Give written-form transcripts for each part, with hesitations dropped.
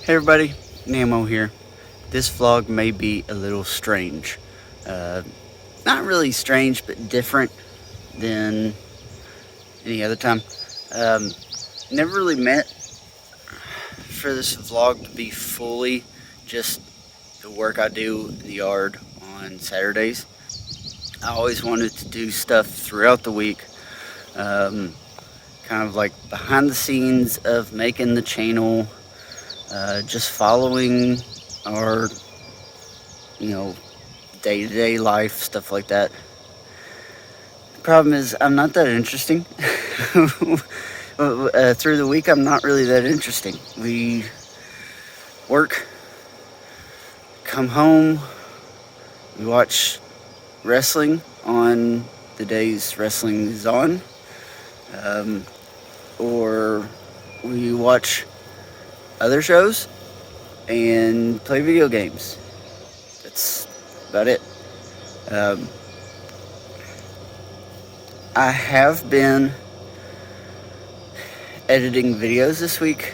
Hey everybody, Namo here. This vlog may be a little strange. Not really strange, but different than any other time. Never really meant for this vlog to be fully just the work I do in the yard on Saturdays. I always wanted to do stuff throughout the week, kind of like behind the scenes of making the channel, just following our, day-to-day life, stuff like that. The problem is I'm not that interesting. Through the week, I'm not really that interesting. We work, come home, we watch wrestling on the days wrestling is on, or we watch other shows and play video games. That's about it. I have been editing videos this week.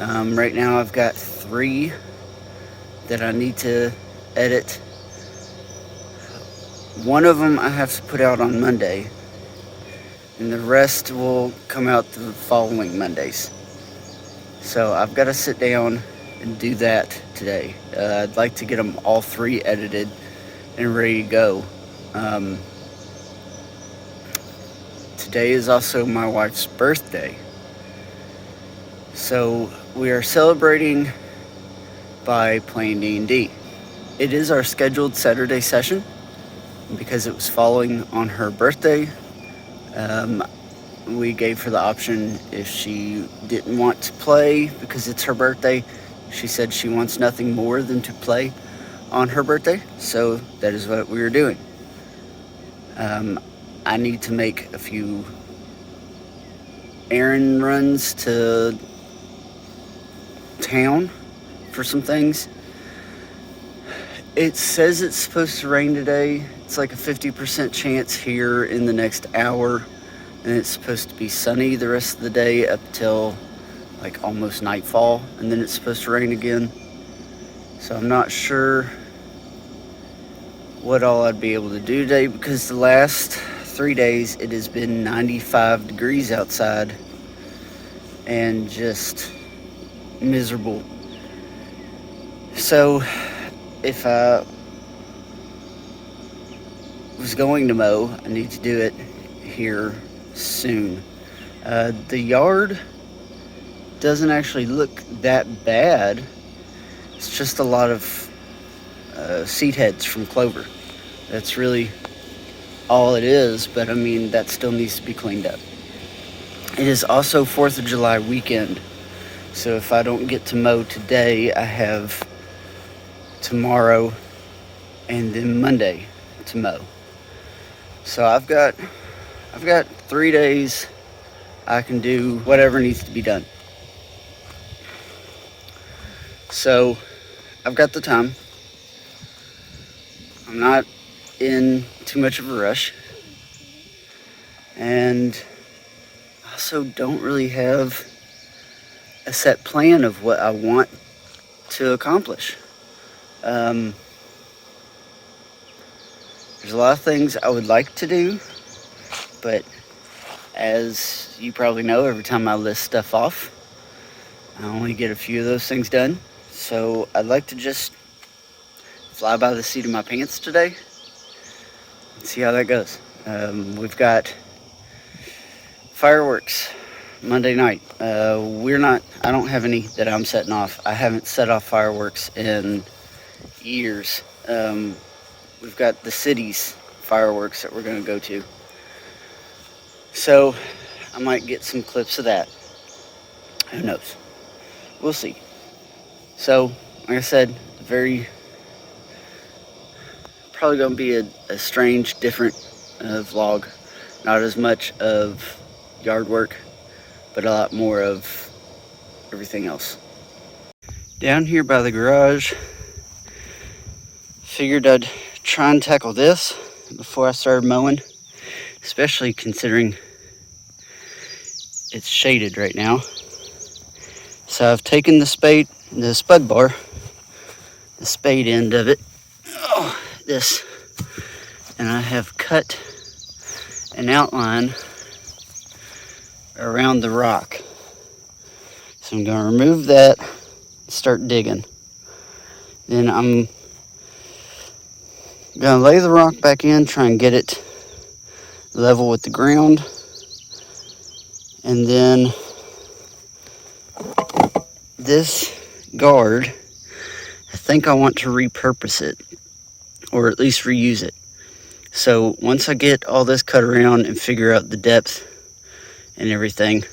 Right now I've got 3 that I need to edit. One of them I have to put out on Monday, and the rest will come out the following Mondays. So I've got to sit down and do that today. I'd like to get them all 3 edited and ready to go. Today is also my wife's birthday. So we are celebrating by playing D&D. It is our scheduled Saturday session because it was falling on her birthday. We gave her the option if she didn't want to play because it's her birthday. She said she wants nothing more than to play on her birthday, so that is what we were doing. I need to make a few errand runs to town for some things. It says it's supposed to rain today. It's like a 50% chance here in the next hour. And it's supposed to be sunny the rest of the day up till like almost nightfall, and then it's supposed to rain again. So I'm not sure what all I'd be able to do today, because the last 3 days it has been 95 degrees outside and just miserable. So if I was going to mow, I need to do it here soon. The yard doesn't actually look that bad. It's just a lot of seed heads from clover. That's really all it is, but I mean, that still needs to be cleaned up. It is also 4th of July weekend, so if I don't get to mow today, I have tomorrow and then Monday to mow. So I've got 3 days I can do whatever needs to be done. So I've got the time. I'm not in too much of a rush. And I also don't really have a set plan of what I want to accomplish. There's a lot of things I would like to do, but as you probably know, every time I list stuff off, I only get a few of those things done. So I'd like to just fly by the seat of my pants today and see how that goes. We've got fireworks Monday night. I don't have any that I'm setting off. I haven't set off fireworks in years. We've got the city's fireworks that we're going to go to. So I might get some clips of that. Who knows? We'll see. So, like I said, probably going to be a strange, different vlog. Not as much of yard work, but a lot more of everything else. Down here by the garage, figured I'd try and tackle this before I started mowing, especially considering it's shaded right now. So I've taken the spade the spud bar, the spade end of it, this, and I have cut an outline around the rock. So I'm going to remove that and start digging. Then I'm going to lay the rock back in, try and get it level with the ground. And then this guard, I think I want to repurpose it, or at least reuse it. So once I get all this cut around and figure out the depth and everything,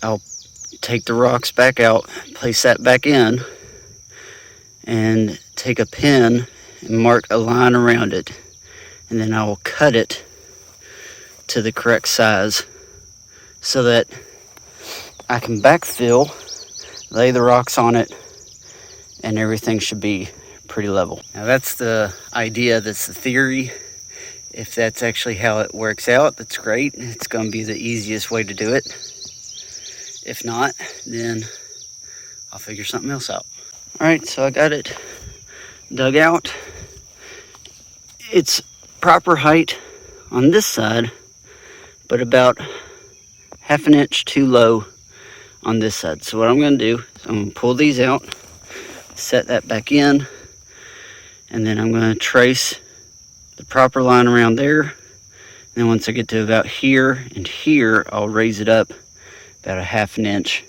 I'll take the rocks back out, place that back in, and take a pin and mark a line around it. And then I will cut it to the correct size so that I can backfill, lay the rocks on it, and everything should be pretty level. Now that's the idea, that's the theory. If that's actually how it works out, that's great. It's going to be the easiest way to do it. If not, then I'll figure something else out. All right, so I got it dug out. It's proper height on this side, but about half an inch too low on this side. So what I'm going to do is I'm going to pull these out, set that back in, and then I'm going to trace the proper line around there. And then once I get to about here and here, I'll raise it up about a half an inch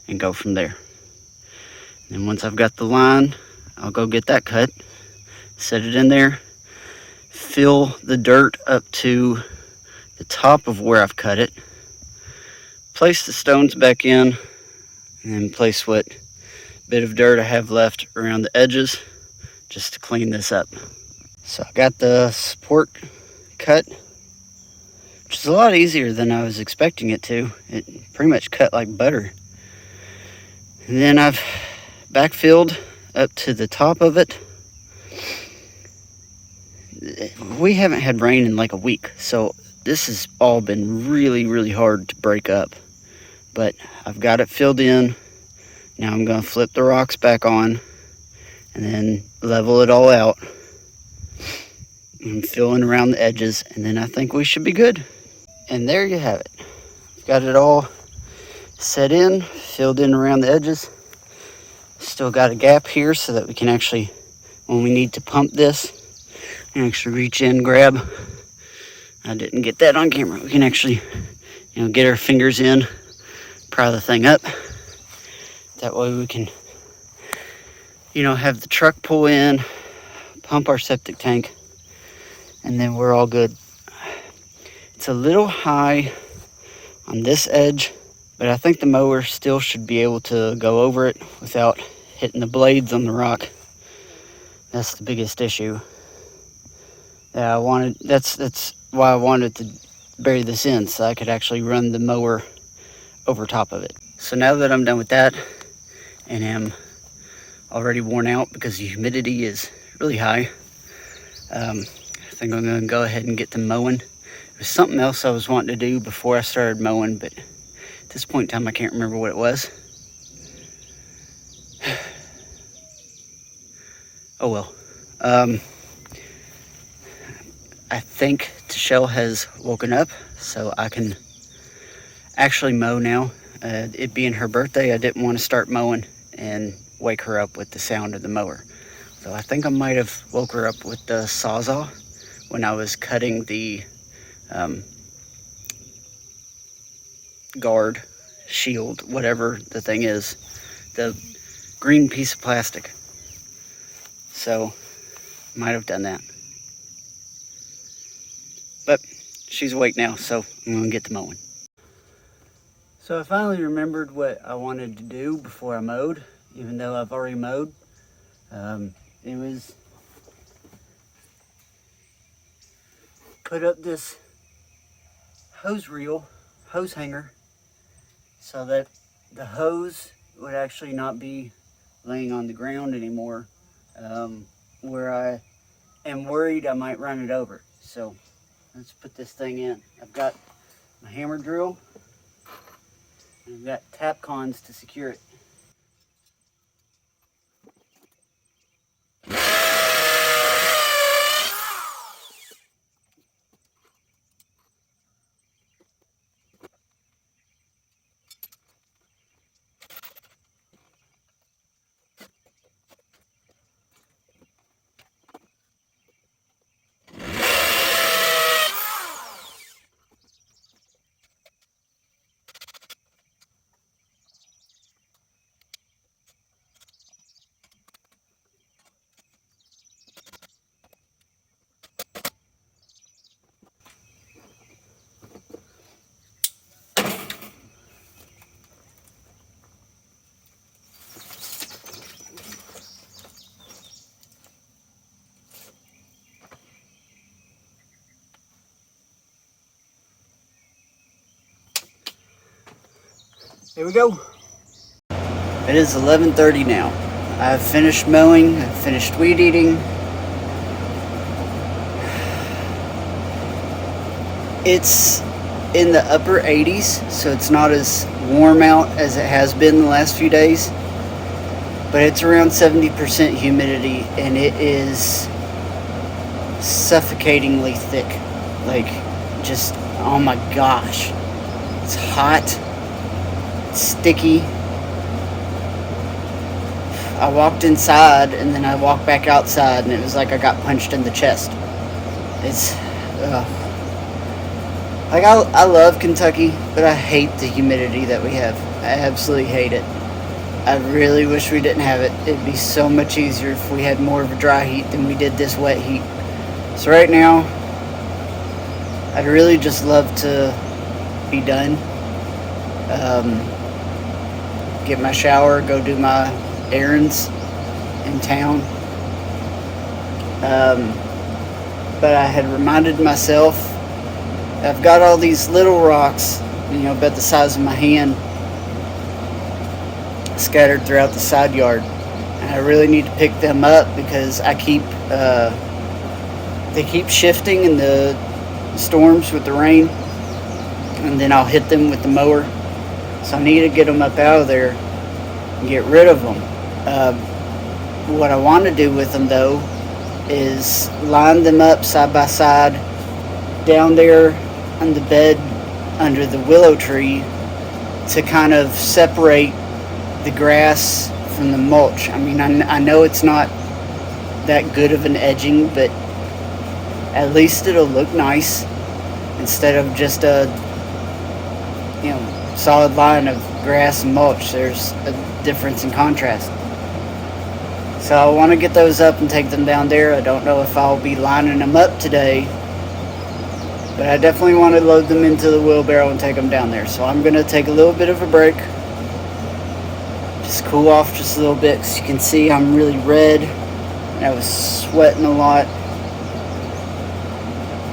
and go from there. And once I've got the line, I'll go get that cut, set it in there, fill the dirt up to the top of where I've cut it, place the stones back in, and then place what bit of dirt I have left around the edges just to clean this up. So I got the support cut, which is a lot easier than I was expecting it to. It pretty much cut like butter. And then I've backfilled up to the top of it. We haven't had rain in like a week, so this has all been really, really hard to break up. But I've got it filled in. Now I'm going to flip the rocks back on and then level it all out. I'm filling around the edges, and then I think we should be good. And there you have it. Got it all set in, filled in around the edges. Still got a gap here so that we can actually, when we need to pump this, and actually reach in, grab. I didn't get that on camera. We can actually, get our fingers in, pry the thing up. That way we can, have the truck pull in, pump our septic tank, and then we're all good. It's a little high on this edge, but I think the mower still should be able to go over it without hitting the blades on the rock. That's the biggest issue. That's why I wanted to bury this in, so I could actually run the mower over top of it. So now that I'm done with that and am already worn out because the humidity is really high, I think I'm going to go ahead and get to mowing. There was something else I was wanting to do before I started mowing, but at this point in time I can't remember what it was. Oh well. I think Tashelle has woken up, so I can actually mow now. It being her birthday, I didn't want to start mowing and wake her up with the sound of the mower. So I think I might have woke her up with the Sawzall when I was cutting the guard, shield, whatever the thing is, the green piece of plastic. So, might have done that. But she's awake now, so I'm going to get to mowing. So I finally remembered what I wanted to do before I mowed, even though I've already mowed. It was put up this hose hanger, so that the hose would actually not be laying on the ground anymore, where I am worried I might run it over. So let's put this thing in. I've got my hammer drill, and I've got tap cons to secure it. Here we go. It is 11:30 now. I've finished mowing, I've finished weed eating. It's in the upper 80s, so it's not as warm out as it has been the last few days. But it's around 70% humidity, and it is suffocatingly thick. Like, just, oh my gosh. It's hot, it's sticky. I walked inside, and then I walked back outside, and it was like I got punched in the chest. It's, like, I love Kentucky, but I hate the humidity that we have. I absolutely hate it. I really wish we didn't have it. It'd be so much easier if we had more of a dry heat than we did this wet heat. So right now, I'd really just love to be done. Get my shower, go do my errands in town. But I had reminded myself, I've got all these little rocks, about the size of my hand, scattered throughout the side yard, and I really need to pick them up because they keep shifting in the storms with the rain, and then I'll hit them with the mower. So I need to get them up out of there and get rid of them. What I want to do with them though is line them up side by side down there on the bed under the willow tree to kind of separate the grass from the mulch. I mean, I know it's not that good of an edging, but at least it'll look nice instead of just a solid line of grass and mulch. There's a difference in contrast. So I want to get those up and take them down there. I don't know if I'll be lining them up today, but I definitely want to load them into the wheelbarrow and take them down there. So I'm going to take a little bit of a break. Just cool off just a little bit. As you can see, I'm really red and I was sweating a lot.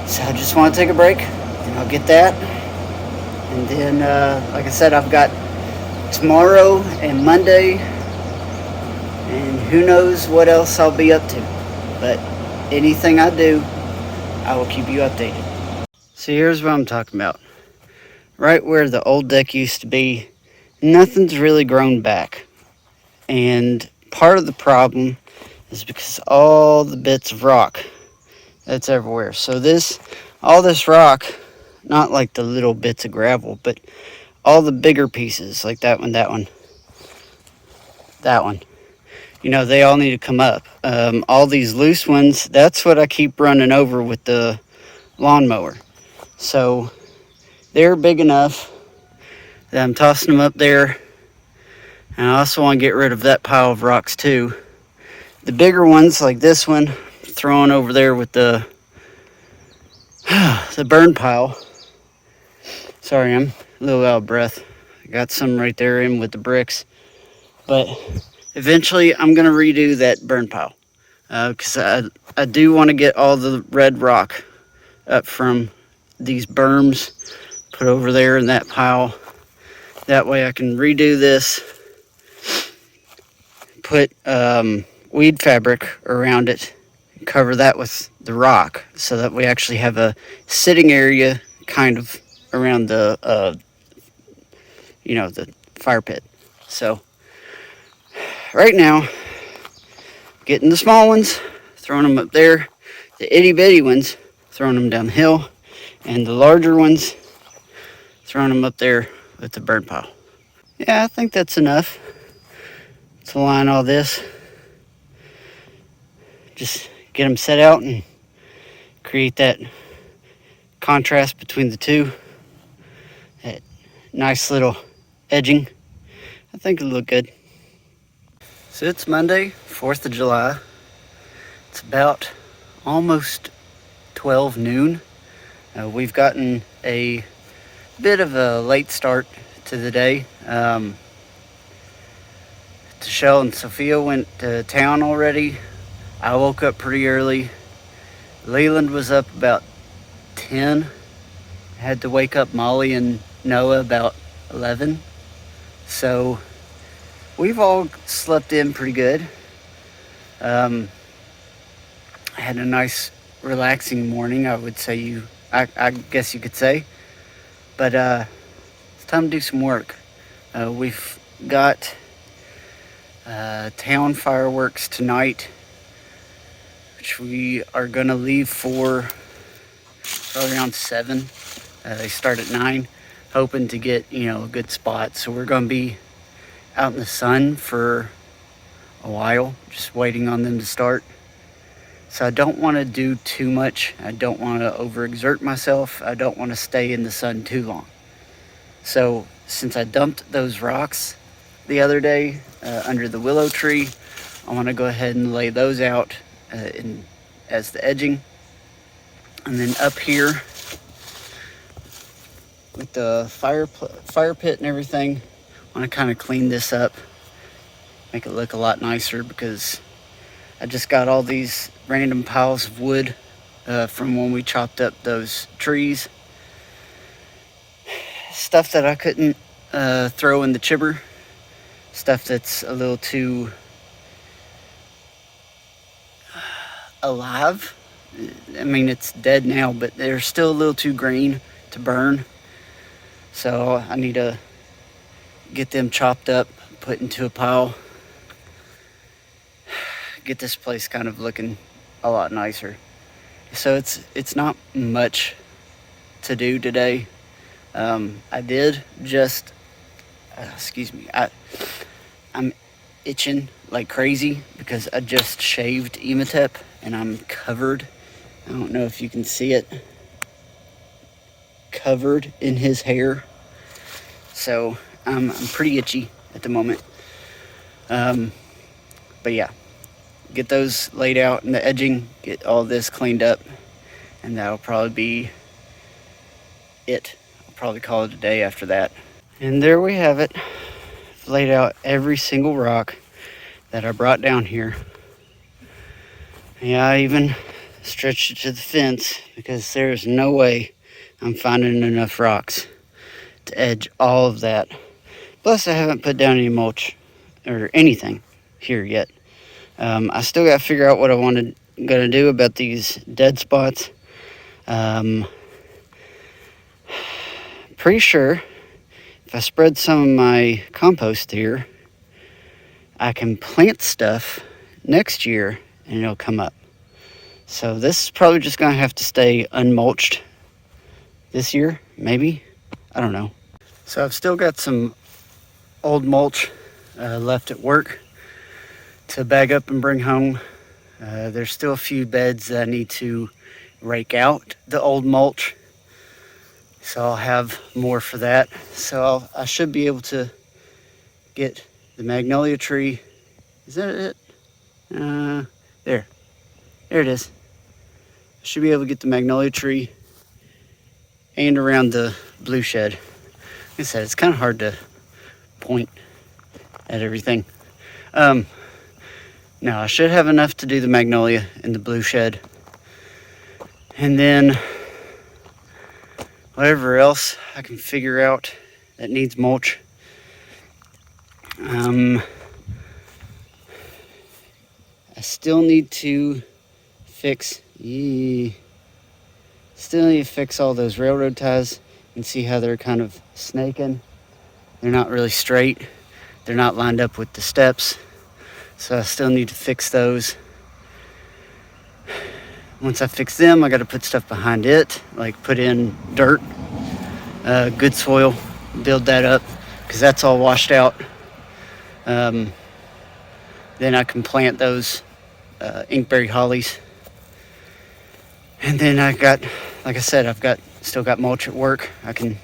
So I just want to take a break and I'll get that. And then, like I said, I've got tomorrow and Monday, and who knows what else I'll be up to. But anything I do, I will keep you updated. So here's what I'm talking about. Right where the old deck used to be, nothing's really grown back. And part of the problem is because all the bits of rock that's everywhere. So all this rock, not like the little bits of gravel, but all the bigger pieces, like that one, that one. They all need to come up. All these loose ones, that's what I keep running over with the lawnmower. So they're big enough that I'm tossing them up there. And I also want to get rid of that pile of rocks too. The bigger ones, like this one, throwing over there with the burn pile. Sorry, I'm a little out of breath. I got some right there in with the bricks. But eventually I'm going to redo that burn pile. Because I do want to get all the red rock up from these berms, put over there in that pile. That way I can redo this, put weed fabric around it, cover that with the rock, so that we actually have a sitting area kind of around the the fire pit. So right now, getting the small ones, throwing them up there, the itty bitty ones, throwing them down the hill, and the larger ones, throwing them up there with the burn pile. Yeah, I think that's enough to line all this. Just get them set out and create that contrast between the two. That nice little edging. I think it'll look good. So it's Monday, 4th of July. It's about almost 12 noon. We've gotten a bit of a late start to the day. Michelle and Sophia went to town already. I woke up pretty early. Leland was up about 10. Had to wake up Molly and Noah about 11. So we've all slept in pretty good. I had a nice relaxing morning, I would say. I guess you could say. But it's time to do some work. We've got town fireworks tonight, which we are going to leave for probably around 7. They start at 9, hoping to get, a good spot. So we're going to be out in the sun for a while, just waiting on them to start. So I don't want to do too much. I don't want to overexert myself. I don't want to stay in the sun too long. So since I dumped those rocks the other day under the willow tree, I want to go ahead and lay those out as the edging. And then up here with the fire pit and everything, I want to kind of clean this up, make it look a lot nicer, because I just got all these random piles of wood from when we chopped up those trees. Stuff that I couldn't throw in the chipper. Stuff that's a little too alive. I mean, it's dead now, but they're still a little too green to burn. So I need to get them chopped up, put into a pile. Get this place kind of looking a lot nicer. So it's not much to do today. I did just, excuse me, I'm itching like crazy because I just shaved Ematep and I'm covered. I don't know if you can see it. Covered in his hair. So I'm pretty itchy at the moment. But yeah. Get those laid out in the edging, get all this cleaned up, and that'll probably be it. I'll probably call it a day after that. And there we have it. I've laid out every single rock that I brought down here. Yeah, I even stretched it to the fence because there's no way I'm finding enough rocks to edge all of that. Plus, I haven't put down any mulch or anything here yet. I still got to figure out what I going to do about these dead spots. Pretty sure if I spread some of my compost here, I can plant stuff next year and it'll come up. So this is probably just going to have to stay unmulched this year, maybe. I don't know. So I've still got some old mulch left at work to bag up and bring home. There's still a few beds that I need to rake out the old mulch, so I'll have more for that. So I should be able to get the magnolia tree. Is that it? There it is. I should be able to get the magnolia tree and around the blue shed. Like I said, it's kind of hard to point at everything. Now I should have enough to do the magnolia and the blue shed. And then whatever else I can figure out that needs mulch. I still need to fix all those railroad ties and see how they're kind of snaking. They're not really straight. They're not lined up with the steps. So I still need to fix those. Once I fix them, I got to put stuff behind it, like put in dirt, good soil, build that up, because that's all washed out. Then I can plant those inkberry hollies. And then I got, like I said, still got mulch at work. I can,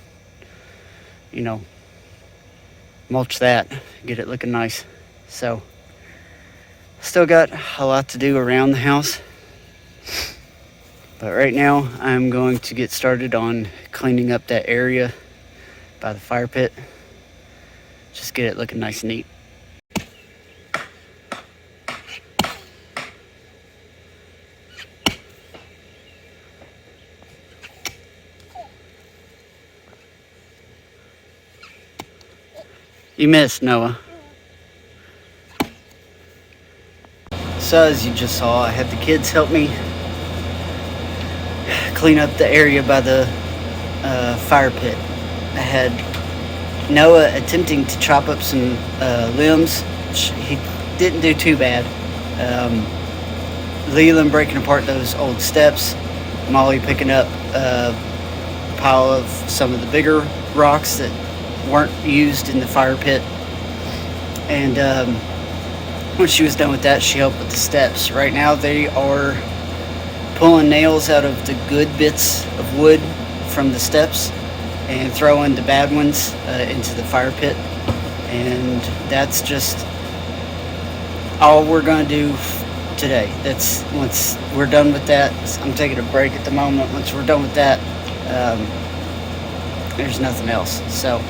mulch that, get it looking nice. So still got a lot to do around the house. But right now, I'm going to get started on cleaning up that area by the fire pit. Just get it looking nice and neat. You missed, Noah. So as you just saw, I had the kids help me clean up the area by the fire pit. I had Noah attempting to chop up some limbs. He didn't do too bad. Leland breaking apart those old steps. Molly picking up a pile of some of the bigger rocks that weren't used in the fire pit. And when she was done with that, she helped with the steps. Right now they are pulling nails out of the good bits of wood from the steps and throwing the bad ones into the fire pit. And that's just all we're going to do today. That's once we're done with that. I'm taking a break at the moment. Once we're done with that, there's nothing else. So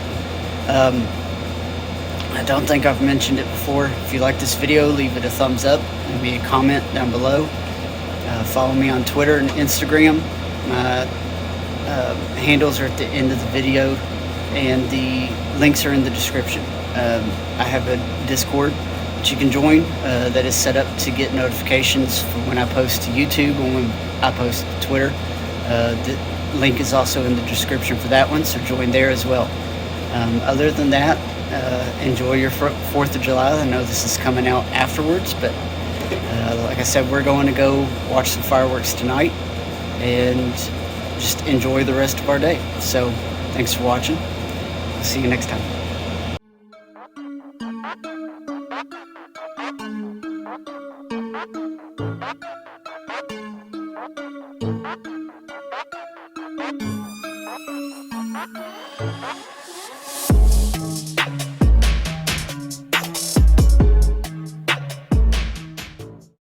I don't think I've mentioned it before. If you like this video, leave it a thumbs up, leave me a comment down below. Follow me on Twitter and Instagram. My handles are at the end of the video, and the links are in the description. I have a Discord that you can join that is set up to get notifications for when I post to YouTube and when I post to Twitter. The link is also in the description for that one, so join there as well. Other than that, enjoy your 4th of July. I know this is coming out afterwards, but like I said, we're going to go watch some fireworks tonight and just enjoy the rest of our day. So thanks for watching. I'll see you next time.